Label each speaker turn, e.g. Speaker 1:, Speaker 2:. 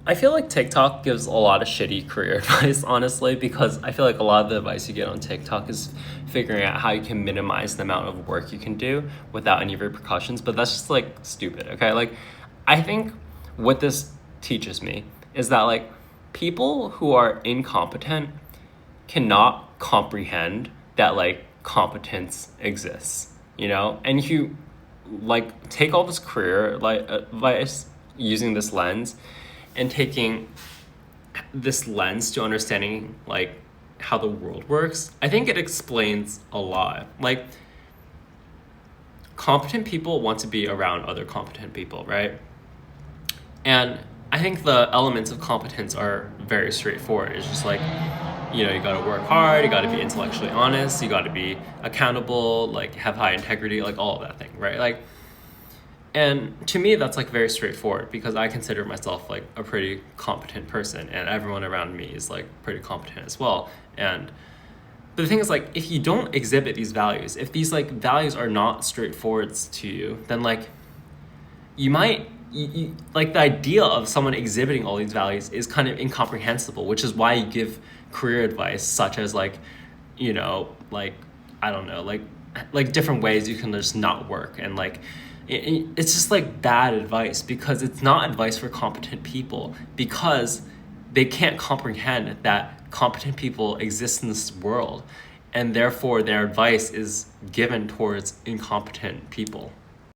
Speaker 1: I feel like TikTok gives a lot of shitty career advice, honestly, because I feel like a lot of the advice you get on TikTok is figuring out how you can minimize the amount of work you can do without any repercussions, but that's just like stupid, okay? Like, I think what this teaches me is that like people who are incompetent cannot comprehend that like competence exists, you know? And if you like take all this career like advice using this lens and taking this lens to understanding like how the world works, I think it explains a lot. Like competent people want to be around other competent people, right? And I think the elements of competence are very straightforward. It's just like, you know, you got to work hard, you got to be intellectually honest, you got to be accountable, like have high integrity, like all of that thing, right? Like, and to me, that's like very straightforward because I consider myself like a pretty competent person, and everyone around me is like pretty competent as well. And but the thing is, like, if you don't exhibit these values, if these like values are not straightforward to you, then like you might like the idea of someone exhibiting all these values is kind of incomprehensible, which is why you give career advice such as like, you know, like I don't know, like different ways you can just not work, and like it's just like bad advice because it's not advice for competent people, because they can't comprehend that competent people exist in this world, and therefore their advice is given towards incompetent people.